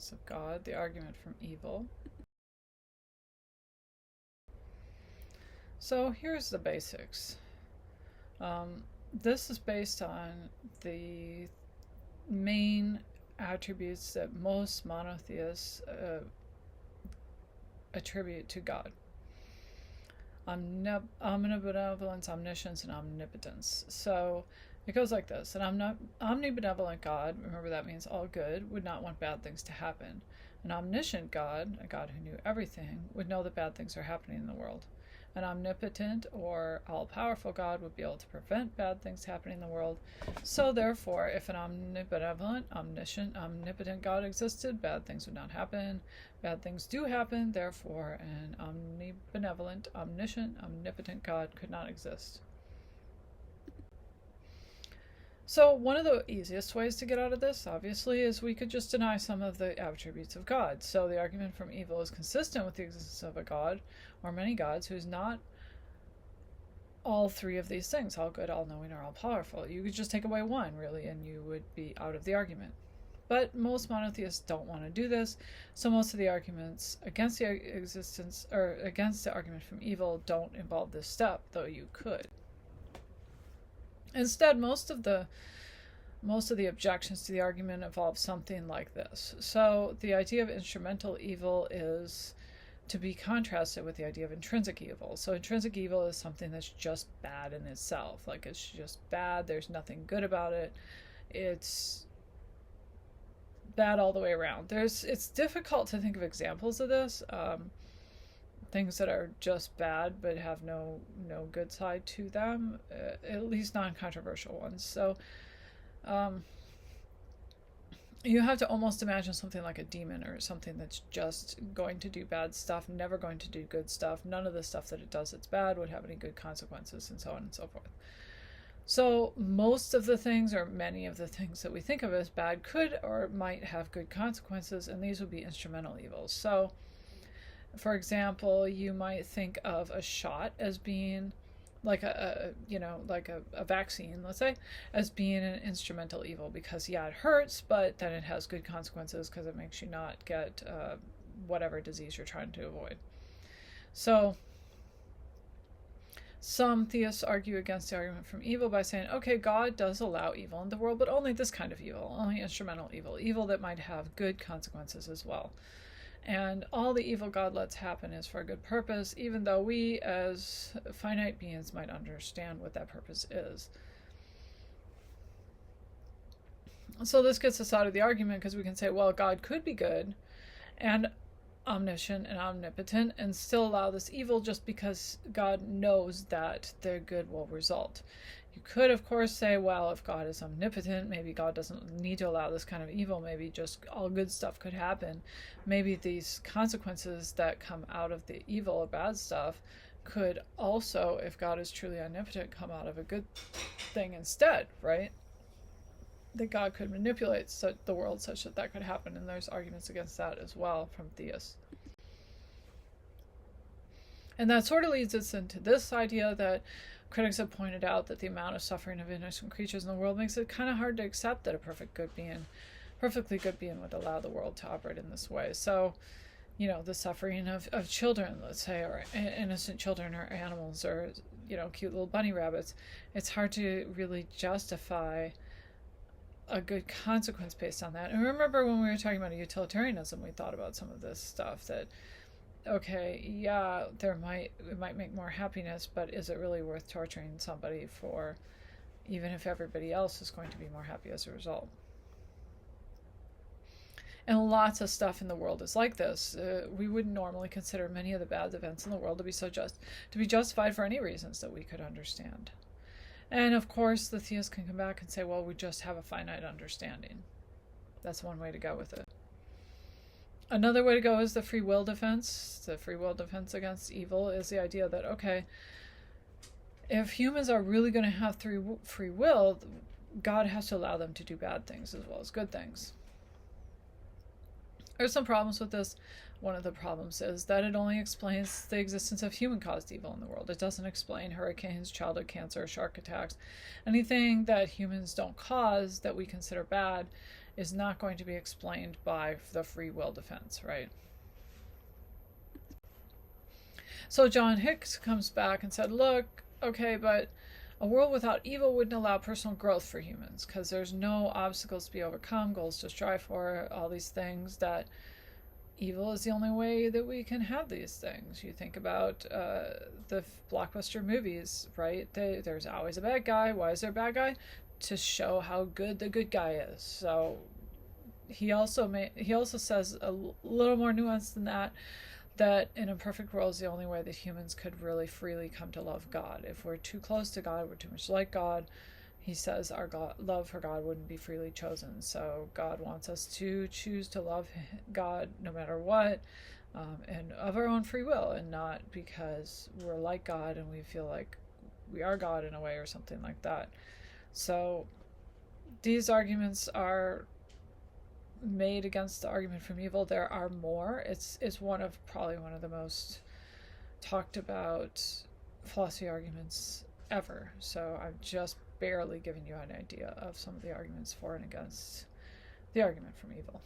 existence of God, the argument from evil. So here's the basics. This is based on the main attributes that most monotheists attribute to God: omnibenevolence, omniscience, and omnipotence. So it goes like this: an omnibenevolent God, remember that means all good, would not want bad things to happen. An omniscient God, a God who knew everything, would know that bad things are happening in the world. An omnipotent or all-powerful God would be able to prevent bad things happening in the world. So therefore, if an omnibenevolent, omniscient, omnipotent God existed, bad things would not happen. Bad things do happen, therefore an omnibenevolent, omniscient, omnipotent God could not exist. So one of the easiest ways to get out of this, obviously, is we could just deny some of the attributes of God. So the argument from evil is consistent with the existence of a God, or many gods, who's not all three of these things: all good, all knowing, or all powerful. You could just take away one, really, and you would be out of the argument. But most monotheists don't want to do this, so most of the arguments against the existence, or against the argument from evil, don't involve this step, though you could. Instead, most of the objections to the argument involve something like this. So the idea of instrumental evil is to be contrasted with the idea of intrinsic evil. So intrinsic evil is something that's just bad in itself. Like, it's just bad, there's nothing good about it. It's bad all the way around. It's difficult to think of examples of this. Things that are just bad but have no good side to them, at least non-controversial ones. So you have to almost imagine something like a demon, or something that's just going to do bad stuff, never going to do good stuff. None of the stuff that it does that's bad would have any good consequences, and so on and so forth. So most of the things, or many of the things that we think of as bad, could or might have good consequences, and these would be instrumental evils. So for example, you might think of a shot as being like a vaccine, let's say, as being an instrumental evil, because yeah, it hurts, but then it has good consequences because it makes you not get whatever disease you're trying to avoid. So some theists argue against the argument from evil by saying, okay, God does allow evil in the world, but only this kind of evil, only instrumental evil that might have good consequences as well. And all the evil God lets happen is for a good purpose, even though we as finite beings might understand what that purpose is. So this gets us out of the argument, because we can say, well, God could be good and omniscient and omnipotent and still allow this evil just because God knows that the good will result. You could, of course, say, well, if God is omnipotent, maybe God doesn't need to allow this kind of evil. Maybe just all good stuff could happen. Maybe these consequences that come out of the evil or bad stuff could also, if God is truly omnipotent, come out of a good thing instead, right? That God could manipulate the world such that that could happen, and there's arguments against that as well from theists. And that sort of leads us into this idea that critics have pointed out, that the amount of suffering of innocent creatures in the world makes it kind of hard to accept that a perfectly good being would allow the world to operate in this way. So, the suffering of children, let's say, or innocent children, or animals, or, cute little bunny rabbits, it's hard to really justify a good consequence based on that. And remember, when we were talking about utilitarianism, we thought about some of this stuff, that okay, yeah, it might make more happiness, but is it really worth torturing somebody for, even if everybody else is going to be more happy as a result? And lots of stuff in the world is like this. We wouldn't normally consider many of the bad events in the world to be justified for any reasons that we could understand. And of course, the theists can come back and say, well, we just have a finite understanding. That's one way to go with it. Another way to go is the free will defense. The free will defense against evil is the idea that, okay, if humans are really going to have free will, God has to allow them to do bad things as well as good things. There's some problems with this. One of the problems is that it only explains the existence of human-caused evil in the world. It doesn't explain hurricanes, childhood cancer, shark attacks, anything that humans don't cause that we consider bad. is not going to be explained by the free will defense, right? So John Hicks comes back and said, look, okay, but a world without evil wouldn't allow personal growth for humans because there's no obstacles to be overcome, goals to strive for, all these things that evil is the only way that we can have these things. You think about the blockbuster movies, right? There's always a bad guy. Why is there a bad guy? To show how good the good guy is. So he also says a little more nuanced than that, that in a perfect world is the only way that humans could really freely come to love God. If we're too close to God, we're too much like God. He says our love for God wouldn't be freely chosen. So God wants us to choose to love God no matter what, and of our own free will, and not because we're like God and we feel like we are God in a way or something like that. So these arguments are made against the argument from evil. There are more. It's probably one of the most talked about philosophy arguments ever. So I've just barely given you an idea of some of the arguments for and against the argument from evil.